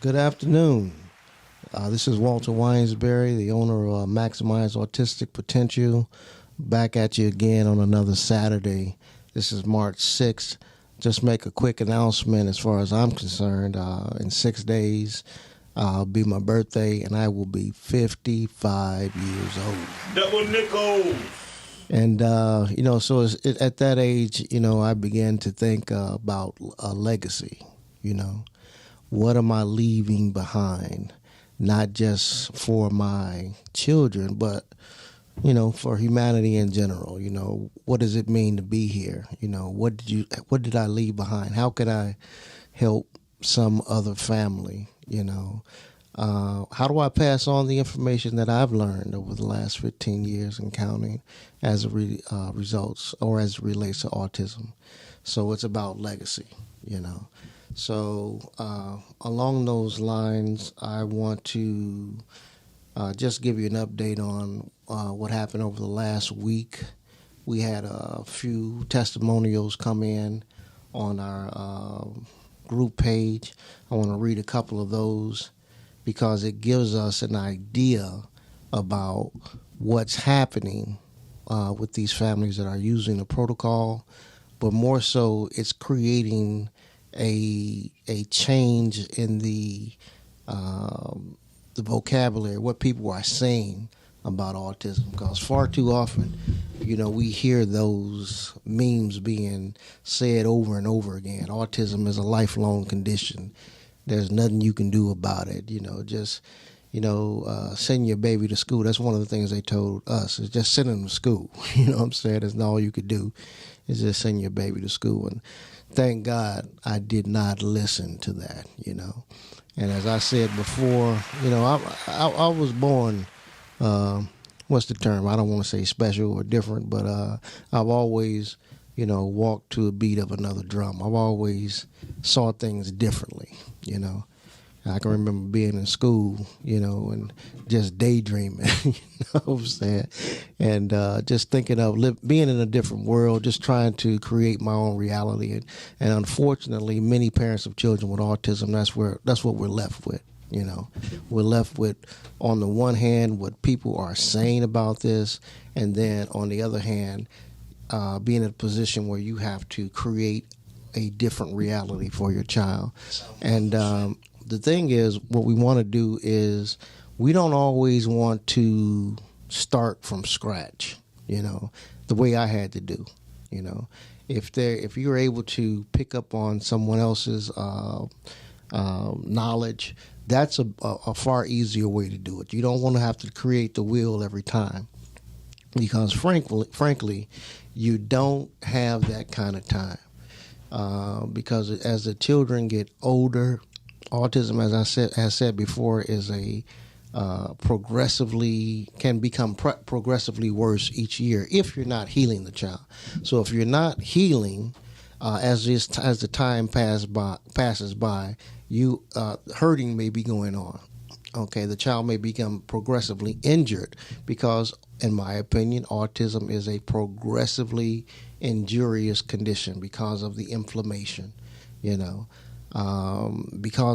Good afternoon. This is Walter Winesberry, the owner of Maximize Autistic Potential, back at you again on another Saturday. This is March 6th. Just make a quick announcement as far as I'm concerned. In 6 days, will be my birthday, and I will be 55 years old. Double nickel. And, so at that age, I began to think about a legacy, What am I leaving behind? Not just for my children, but, for humanity in general. What does it mean to be here? What did I leave behind? How could I help some other family? How do I pass on the information that I've learned over the last 15 years and counting as results or as it relates to autism? So it's about legacy, So along those lines, I want to just give you an update on what happened over the last week. We had a few testimonials come in on our group page. I want to read a couple of those because it gives us an idea about what's happening with these families that are using the protocol, but more so it's creating a change in the vocabulary, what people are saying about autism, because far too often, we hear those memes being said over and over again. Autism is a lifelong condition. There's nothing you can do about it. Send your baby to school. That's one of the things they told us, is just send them to school. You know what I'm saying? That's all you could do is just send your baby to school. And thank God I did not listen to that, And as I said before, I was born, what's the term? I don't want to say special or different, but I've always, walked to a beat of another drum. I've always saw things differently, I can remember being in school, and just daydreaming, what I'm saying? And just thinking of being in a different world, just trying to create my own reality. And unfortunately, many parents of children with autism, that's what we're left with. We're left with, on the one hand, what people are saying about this, and then on the other hand, being in a position where you have to create a different reality for your child. And the thing is, what we want to do is we don't always want to start from scratch, the way I had to do, If you're able to pick up on someone else's knowledge, that's a far easier way to do it. You don't want to have to create the wheel every time, because frankly, you don't have that kind of time. Because as the children get older, autism, as I said before, is can become progressively worse each year if you're not healing the child. So if you're not healing, as the time passes by, you hurting may be going on. Okay, the child may become progressively injured because, in my opinion, autism is a progressively injurious condition because of the inflammation, because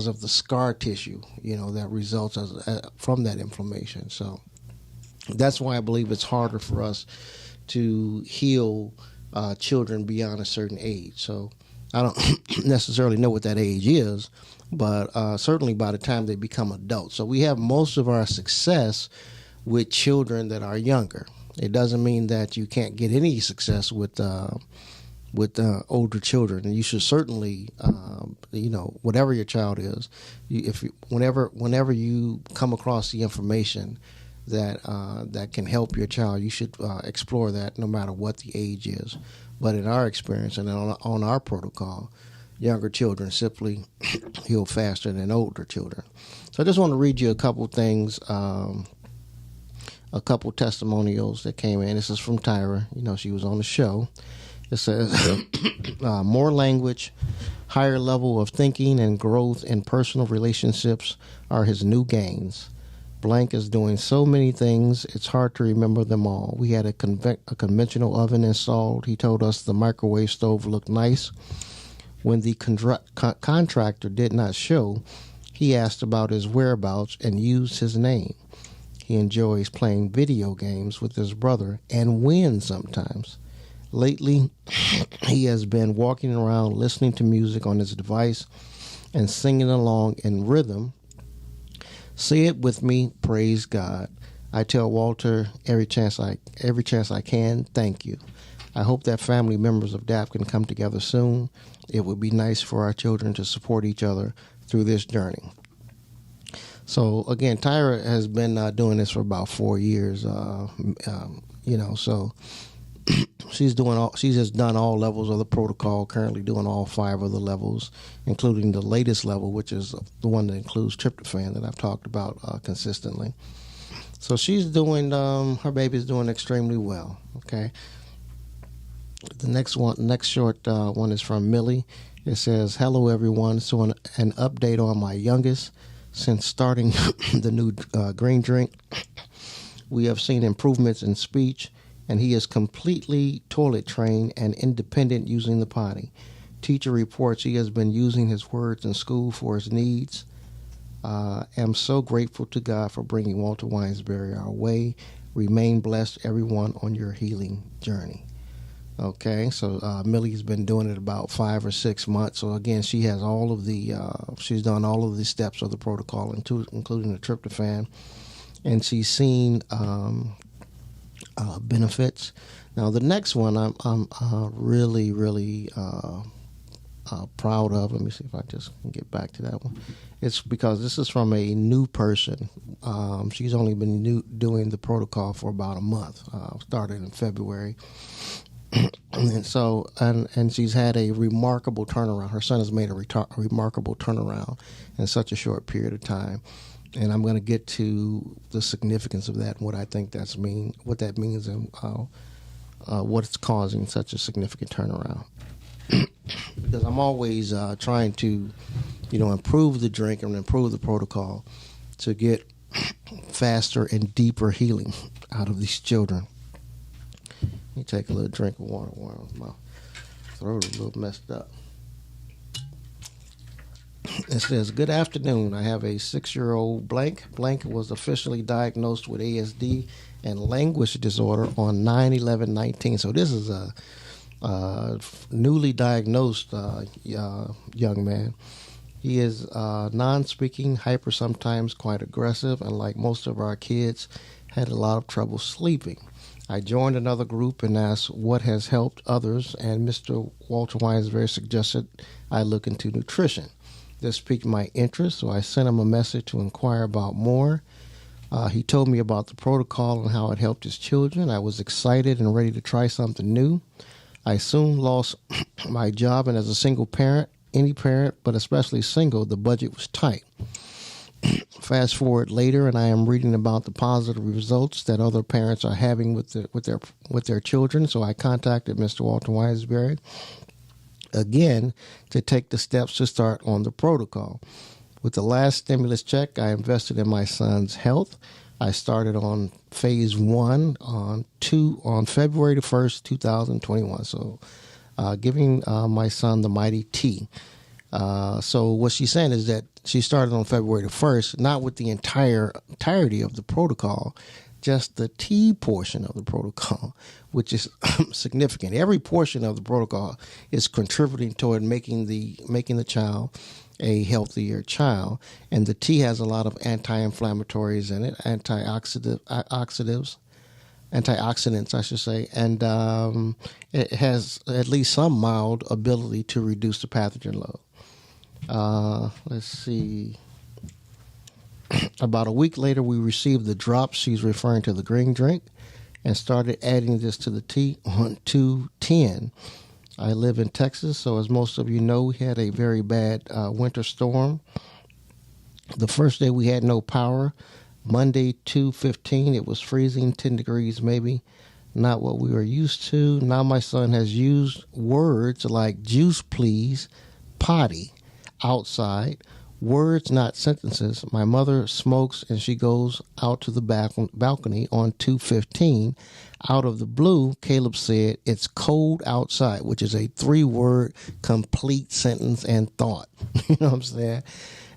of the scar tissue, that results from that inflammation. So that's why I believe it's harder for us to heal children beyond a certain age. So I don't necessarily know what that age is, but certainly by the time they become adults. So we have most of our success with children that are younger. It doesn't mean that you can't get any success with older children, and you should certainly, whatever your child is, whenever you come across the information that can help your child, you should explore that no matter what the age is. But in our experience and on our protocol, younger children simply heal faster than older children. So I just want to read you a couple things, a couple testimonials that came in. This is from Tyra. She was on the show. It says, more language, higher level of thinking, and growth in personal relationships are his new gains. Blank is doing so many things, it's hard to remember them all. We had a conventional oven installed. He told us the microwave stove looked nice. When the contractor did not show, He asked about his whereabouts and used his name. He enjoys playing video games with his brother and wins sometimes. Lately, he has been walking around listening to music on his device and singing along in rhythm. Say it with me, praise God. I tell Walter every chance I can, thank you. I hope that family members of DAP can come together soon. It would be nice for our children to support each other through this journey. So again, Tyra has been doing this for about 4 years. So she has done all levels of the protocol. Currently doing all 5 of the levels, including the latest level, which is the one that includes tryptophan that I've talked about consistently. So she's doing. Her baby's doing extremely well. Okay. The next short one is from Millie. It says, "Hello everyone. So an update on my youngest. Since starting the new green drink, we have seen improvements in speech, and he is completely toilet trained and independent using the potty. Teacher reports he has been using his words in school for his needs. Am so grateful to God for bringing Walter Winesberry our way. Remain blessed, everyone, on your healing journey." Okay, so Millie's been doing it about 5 or 6 months. So again, she has all of the, she's done all of the steps of the protocol, including the tryptophan, and she's seen benefits. Now the next one I'm really proud of. Let me see if I just can get back to that one. It's because this is from a new person. She's only been doing the protocol for about a month. Started in February. And so, and she's had a remarkable turnaround. Her son has made a remarkable turnaround in such a short period of time. And I'm going to get to the significance of that and what I think what that means, and what's causing such a significant turnaround. Because I'm always trying to, improve the drink and improve the protocol to get faster and deeper healing out of these children. Let me take a little drink of water. My throat is a little messed up. It says, "Good afternoon. I have a 6-year-old blank. Blank was officially diagnosed with ASD and language disorder on 9/11/19." So this is a newly diagnosed young man. He is non-speaking, hyper, sometimes quite aggressive, and like most of our kids, had a lot of trouble sleeping. I joined another group and asked what has helped others, and Mr. Walter Winesberry suggested I look into nutrition. This piqued my interest, so I sent him a message to inquire about more. He told me about the protocol and how it helped his children. I was excited and ready to try something new. I soon lost my job, and as a single parent, any parent, but especially single, the budget was tight. Fast forward later, and I am reading about the positive results that other parents are having with their children. So I contacted Mr. Walter Winesberry again to take the steps to start on the protocol. With the last stimulus check, I invested in my son's health. I started on phase 1 on February the 1st, 2021. So giving my son the mighty T. So what she's saying is that she started on February the 1st, not with the entirety of the protocol, just the T portion of the protocol, which is significant. Every portion of the protocol is contributing toward making the child a healthier child, and the T has a lot of anti-inflammatories in it, antioxidants, I should say, and it has at least some mild ability to reduce the pathogen load. Let's see. About a week later, we received the drops. She's referring to the green drink, and started adding this to the tea on 2/10. I live in Texas, so as most of you know, we had a very bad winter storm. The first day we had no power. Monday, 2/15, it was freezing, 10 degrees maybe. Not what we were used to. Now my son has used words like juice please, potty, outside, words, not sentences. My mother smokes and she goes out to the balcony on 2/15. Out of the blue, Caleb said, "It's cold outside," which is a 3-word complete sentence and thought. You know what I'm saying?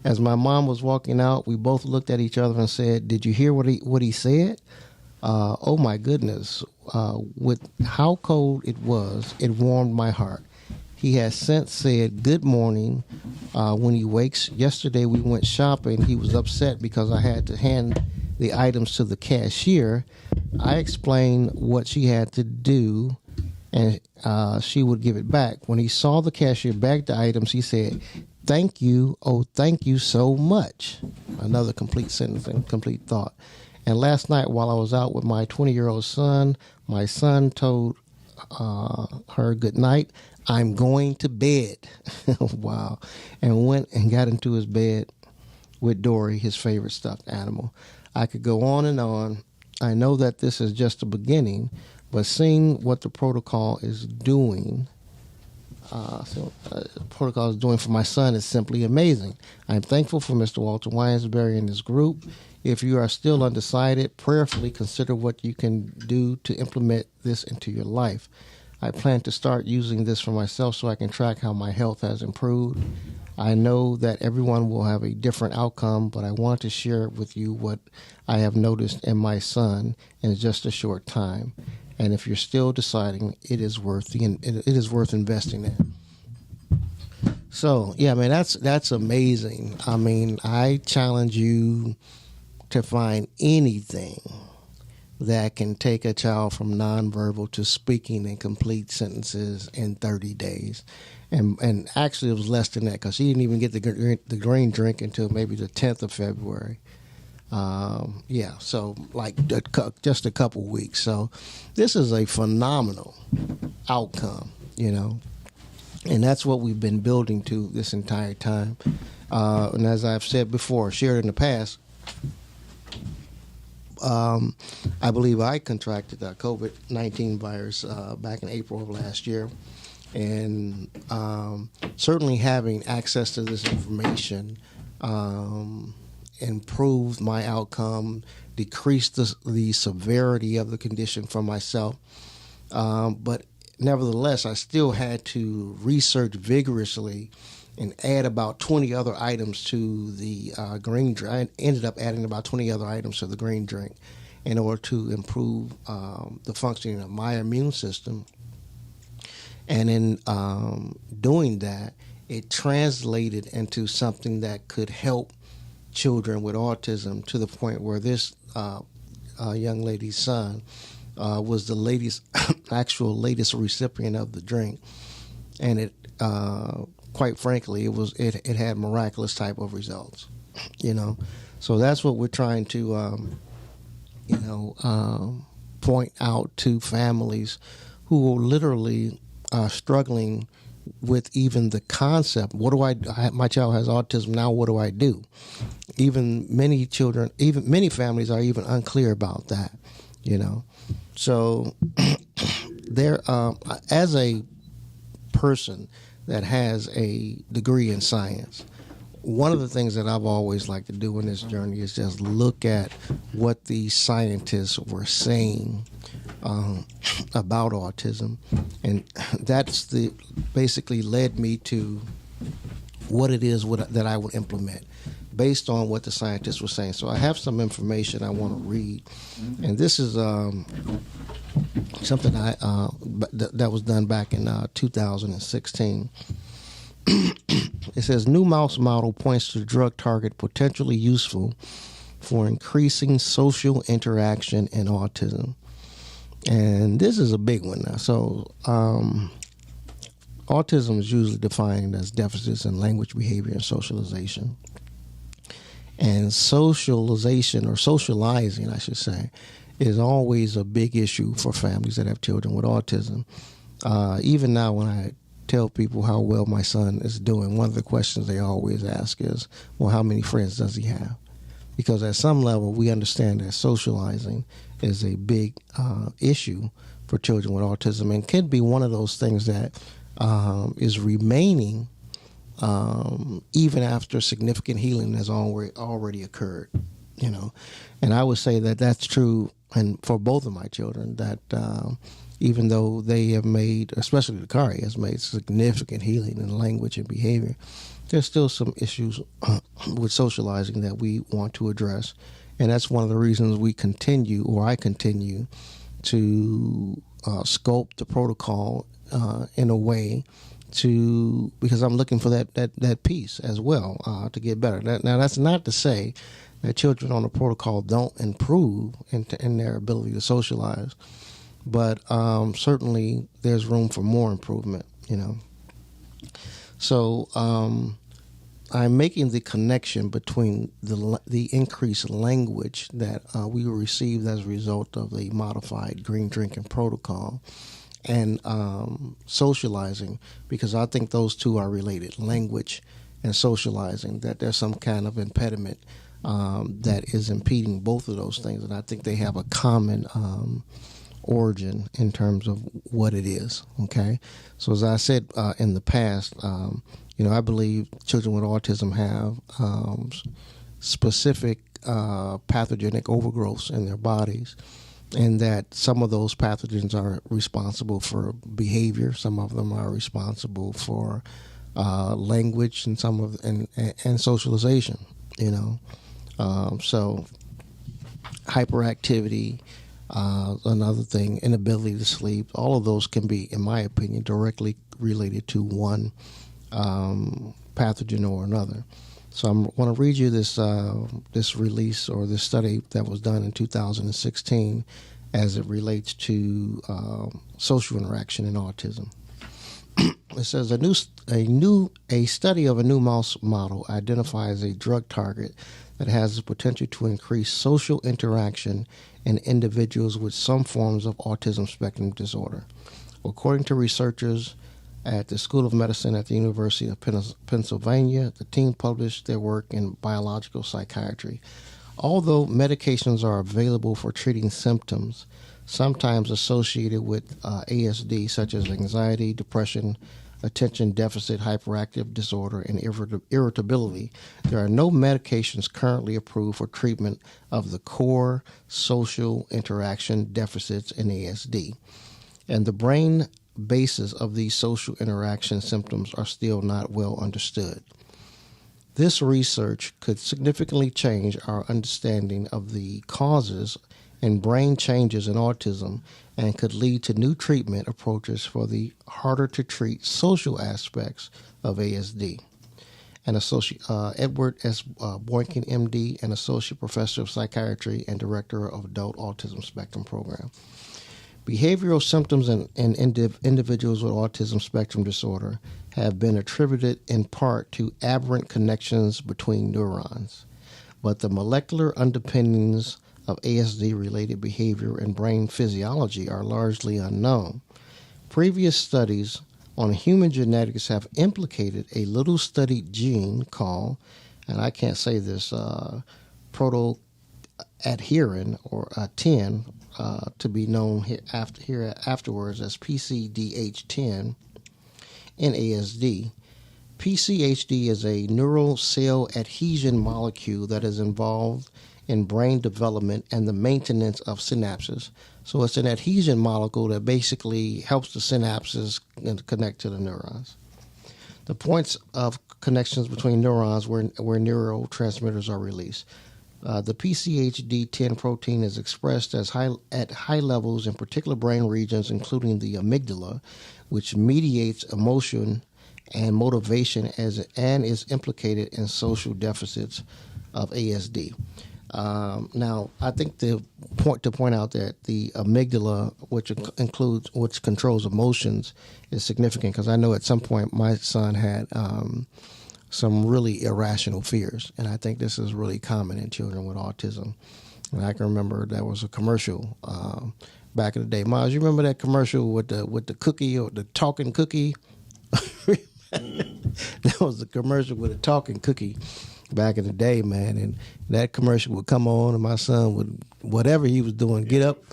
As my mom was walking out, we both looked at each other and said, "Did you hear what he said?" Oh my goodness! With how cold it was, it warmed my heart. He has since said good morning when he wakes. Yesterday we went shopping. He was upset because I had to hand the items to the cashier. I explained what she had to do, and she would give it back. When he saw the cashier bag the items, he said, "Thank you. Oh, thank you so much." Another complete sentence and complete thought. And last night, while I was out with my 20-year-old son, my son told her good night. "I'm going to bed." Wow. And went and got into his bed with Dory, his favorite stuffed animal. I could go on and on. I know that this is just the beginning, but seeing what the protocol is doing, protocol is doing for my son is simply amazing. I'm thankful for Mr. Walter Winesberry and his group. If you are still undecided, prayerfully consider what you can do to implement this into your life. I plan to start using this for myself so I can track how my health has improved. I know that everyone will have a different outcome, but I want to share with you what I have noticed in my son in just a short time. And if you're still deciding, it is worth investing in. So yeah, man, that's amazing. I mean, I challenge you to find anything that can take a child from nonverbal to speaking in complete sentences in 30 days. And actually it was less than that because he didn't even get the green drink until maybe the 10th of February. So like just a couple weeks. So this is a phenomenal outcome, and that's what we've been building to this entire time. And as I've said before, shared in the past, I believe I contracted the COVID-19 virus back in April of last year. And certainly having access to this information improved my outcome, decreased the severity of the condition for myself. But nevertheless, I still had to research vigorously and add about 20 other items to the green drink. I ended up adding about 20 other items to the green drink in order to improve the functioning of my immune system. And in doing that, it translated into something that could help children with autism to the point where this young lady's son was the latest recipient of the drink. And it quite frankly, it had miraculous type of results, So that's what we're trying to, point out to families who are literally struggling with even the concept. My child has autism now. What do I do? Even many families are even unclear about that, So there, as a person that has a degree in science, one of the things that I've always liked to do in this journey is just look at what the scientists were saying about autism, and that's basically led me to what it is that I would implement based on what the scientists were saying. So I have some information I want to read, and this is something that was done back in 2016. It says, new mouse model points to drug target potentially useful for increasing social interaction in autism. And this is a big one now. So autism is usually defined as deficits in language, behavior, and socialization. And socialization, or socializing, I should say, is always a big issue for families that have children with autism. Even now, when I tell people how well my son is doing, one of the questions they always ask is, well, how many friends does he have? Because at some level, we understand that socializing is a big issue for children with autism, and can be one of those things that is remaining even after significant healing has already occurred, And I would say that that's true and for both of my children, that even though they have made, especially Dakari has made significant healing in language and behavior, there's still some issues with socializing that we want to address. And that's one of the reasons I continue to sculpt the protocol in a way because I'm looking for that piece as well to get better. Now, that's not to say that children on the protocol don't improve in their ability to socialize, but certainly there's room for more improvement, So I'm making the connection between the increased language that we received as a result of the modified green drinking protocol and socializing, because I think those two are related, language and socializing, that there's some kind of impediment that is impeding both of those things. And I think they have a common origin in terms of what it is, okay? So as I said in the past, I believe children with autism have specific pathogenic overgrowths in their bodies, and that some of those pathogens are responsible for behavior, some of them are responsible for language, and some of and socialization. So hyperactivity, another thing, inability to sleep, all of those can be, in my opinion, directly related to one pathogen or another. So I want to read you this release or this study that was done in 2016 as it relates to social interaction in autism. It says a study of a new mouse model identifies a drug target that has the potential to increase social interaction in individuals with some forms of autism spectrum disorder. According to researchers at the School of Medicine at the University of Pennsylvania, the team published their work in Biological Psychiatry. Although medications are available for treating symptoms, sometimes associated with ASD, such as anxiety, depression, attention deficit hyperactive disorder, and irritability, there are no medications currently approved for treatment of the core social interaction deficits in ASD. And the brain basis of these social interaction symptoms are still not well understood. This research could significantly change our understanding of the causes and brain changes in autism and could lead to new treatment approaches for the harder to treat social aspects of ASD. And Edward S. Boykin, MD, an associate professor of psychiatry and director of adult autism spectrum program. Behavioral symptoms in individuals with autism spectrum disorder have been attributed in part to aberrant connections between neurons, but the molecular underpinnings of ASD-related behavior and brain physiology are largely unknown. Previous studies on human genetics have implicated a little-studied gene called, and I can't say this, protoadherin or 10, to be known afterwards as PCDH10 in ASD. PCHD is a neural cell adhesion molecule that is involved in brain development and the maintenance of synapses. So it's an adhesion molecule that basically helps the synapses connect to the neurons. The points of connections between neurons where neurotransmitters are released. The PCHD10 protein is expressed at high levels in particular brain regions, including the amygdala, which mediates emotion and motivation and is implicated in social deficits of ASD. Now, I think to point out that the amygdala, which controls emotions, is significant, because I know at some point my son had some really irrational fears, and I think this is really common in children with autism. And I can remember there was a commercial back in the day. Miles, you remember that commercial with the cookie or the talking cookie? That was the commercial with a talking cookie back in the day, man. And that commercial would come on, and my son would, whatever he was doing, get up,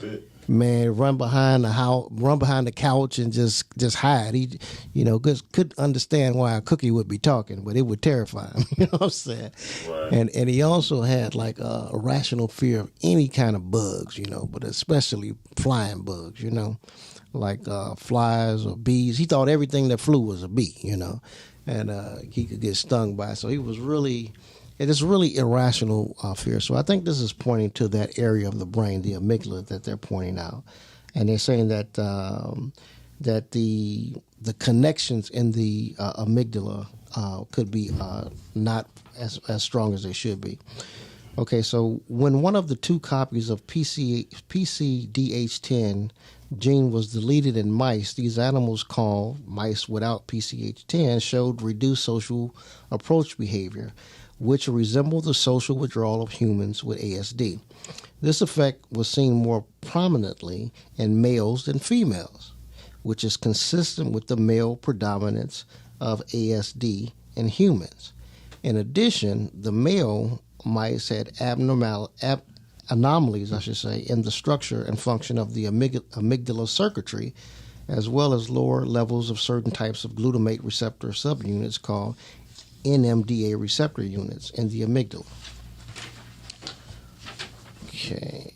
man, run behind the house, run behind the couch, and just hide. He, couldn't understand why a cookie would be talking, but it would terrify him. You know what I'm saying? Right. And he also had like a irrational fear of any kind of bugs, but especially flying bugs, like flies or bees. He thought everything that flew was a bee, and he could get stung by. So he was really. It is really irrational fear. So I think this is pointing to that area of the brain, the amygdala, that they're pointing out, and they're saying that that the connections in the amygdala could be not as strong as they should be. Okay, so when one of the two copies of PCDH10 gene was deleted in mice, these animals called mice without PCH10 showed reduced social approach behavior, which resembled the social withdrawal of humans with ASD. This effect was seen more prominently in males than females, which is consistent with the male predominance of ASD in humans. In addition, the male mice had anomalies, in the structure and function of the amygdala circuitry, as well as lower levels of certain types of glutamate receptor subunits called NMDA receptor units in the amygdala. Okay.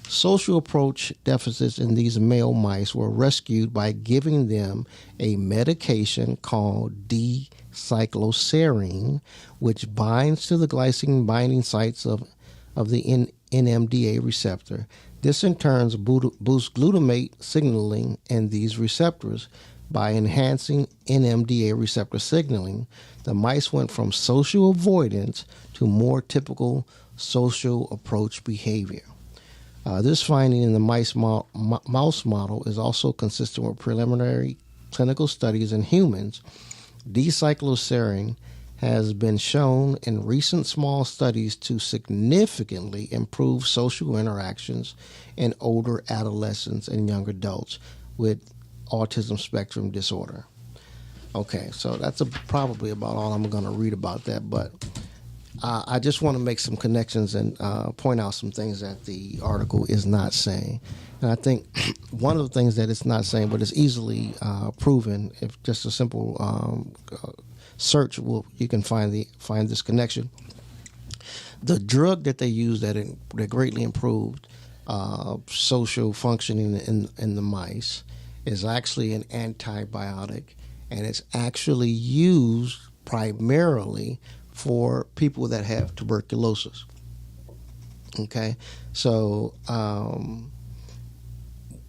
Social approach deficits in these male mice were rescued by giving them a medication called D-cycloserine, which binds to the glycine binding sites of the NMDA receptor. This in turn boosts glutamate signaling in these receptors. By enhancing NMDA receptor signaling, the mice went from social avoidance to more typical social approach behavior. This finding in the mouse model is also consistent with preliminary clinical studies in humans. D-cycloserine has been shown in recent small studies to significantly improve social interactions in older adolescents and young adults with autism spectrum disorder. Okay, so that's probably about all I'm going to read about that, but I just want to make some connections and point out some things that the article is not saying. And I think one of the things that it's not saying, but it's easily proven, if just a simple search, you can find this connection. The drug that they use that greatly improved social functioning in the mice is actually an antibiotic, and it's actually used primarily for people that have tuberculosis. Okay, so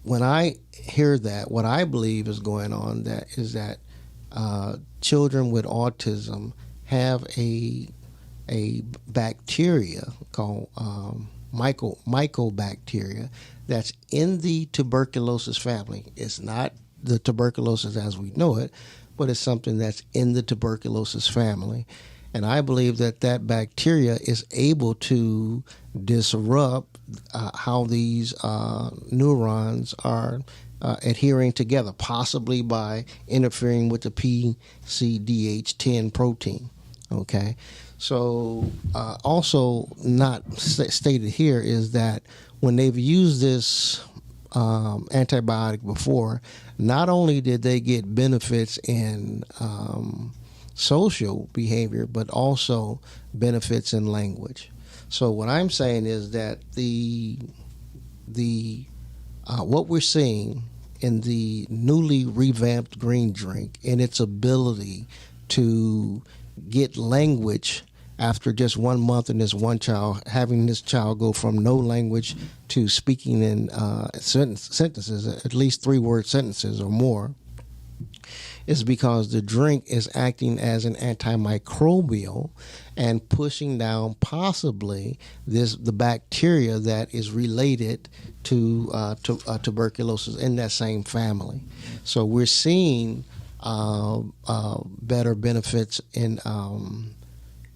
when I hear that, what I believe is going on is that children with autism have a bacteria called mycobacteria that's in the tuberculosis family. It's not the tuberculosis as we know it, but it's something that's in the tuberculosis family. And I believe that bacteria is able to disrupt how these neurons are adhering together, possibly by interfering with the PCDH10 protein. Okay, so also not stated here is that when they've used this antibiotic before, not only did they get benefits in social behavior, but also benefits in language. So what I'm saying is that the what we're seeing in the newly revamped green drink, in its ability to get language after just 1 month in this one child, having this child go from no language to speaking in sentences, at least 3-word sentences or more, is because the drink is acting as an antimicrobial and pushing down possibly the bacteria that is related to tuberculosis in that same family. So we're seeing better benefits in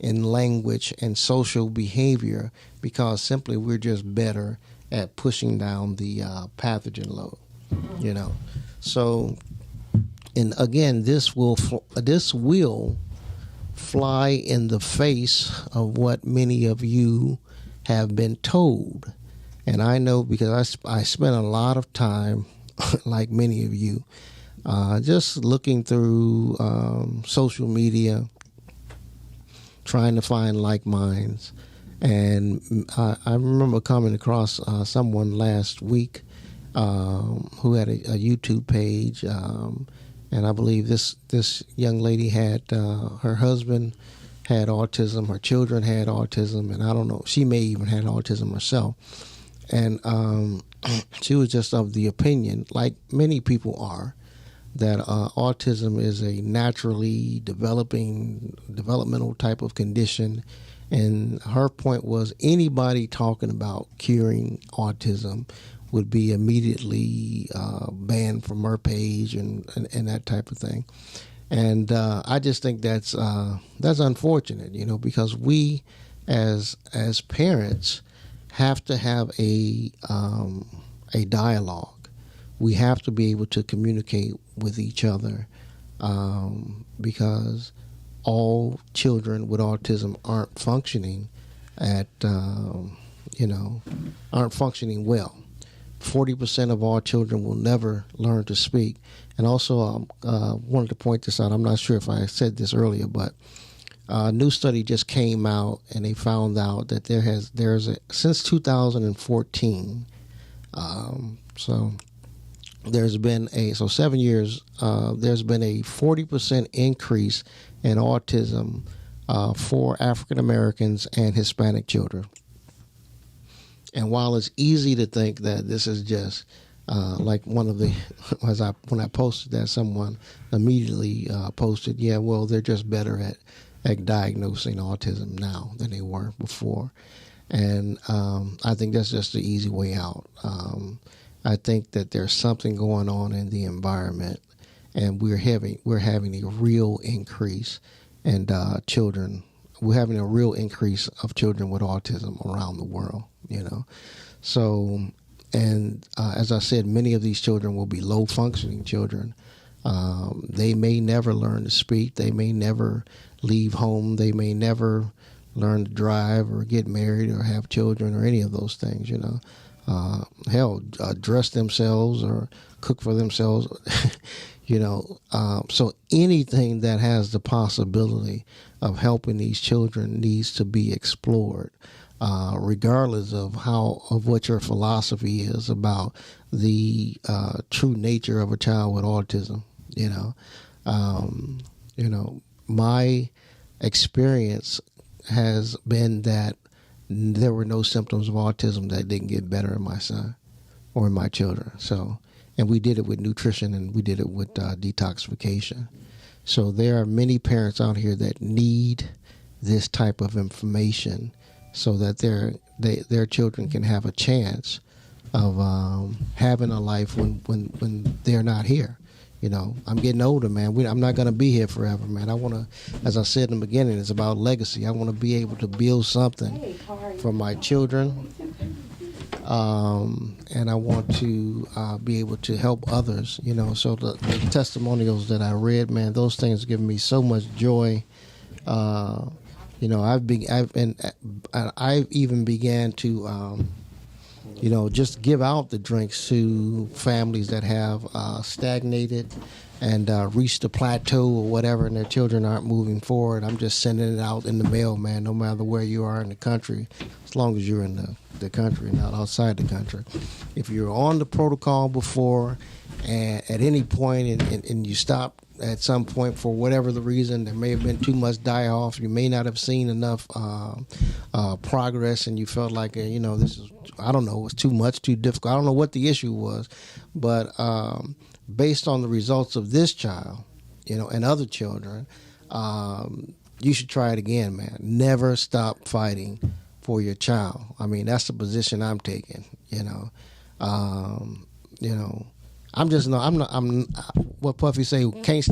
language and social behavior because simply we're just better at pushing down the pathogen load, So, and again, this will fly in the face of what many of you have been told, And I know because I spent a lot of time, like many of you, just looking through social media, trying to find like minds. And I remember coming across someone last week who had a YouTube page, and I believe this young lady had her husband had autism, her children had autism, and I don't know, she may even had autism herself. And she was just of the opinion, like many people are, that autism is a naturally developmental type of condition. And her point was anybody talking about curing autism would be immediately banned from her page and that type of thing. And I just think that's unfortunate, because we as parents have to have a dialogue. We have to be able to communicate with each other because all children with autism aren't functioning aren't functioning well. 40% of all children will never learn to speak. And also, wanted to point this out. I'm not sure if I said this earlier, but a new study just came out, and they found out that since 2014. So there's been 7 years. There's been a 40% increase in autism for African Americans and Hispanic children. And while it's easy to think that this is just like one of the, when I posted that, someone immediately posted, yeah, well, they're just better at diagnosing autism now than they were before. And I think that's just the easy way out. I think that there's something going on in the environment, and we're having a real increase in children. We're having a real increase of children with autism around the world, So, and as I said, many of these children will be low-functioning children. They may never learn to speak. They may never leave home. They may never learn to drive or get married or have children or any of those things, dress themselves or cook for themselves, So anything that has the possibility of helping these children needs to be explored, regardless of what your philosophy is about the true nature of a child with autism. My experience has been that there were no symptoms of autism that didn't get better in my son or in my children. So, and we did it with nutrition, and we did it with detoxification. So there are many parents out here that need this type of information so that their children can have a chance of having a life when they're not here. I'm getting older, man. I'm not going to be here forever, man. I want to, as I said in the beginning, it's about legacy. I want to be able to build something for my children, and I want to be able to help others. So the testimonials that I read, man, those things give me so much joy. I've even began to. Just give out the drinks to families that have stagnated and reached a plateau or whatever, and their children aren't moving forward. I'm just sending it out in the mail, man, no matter where you are in the country, as long as you're in the country, not outside the country. If you're on the protocol before, and at any point, and you stop at some point for whatever the reason, there may have been too much die-off, you may not have seen enough progress, and you felt like, this is, I don't know, it's too much, too difficult. I don't know what the issue was, but based on the results of this child, and other children, you should try it again, man. Never stop fighting for your child. I mean, that's the position I'm taking, I'm what Puffy say, can't stop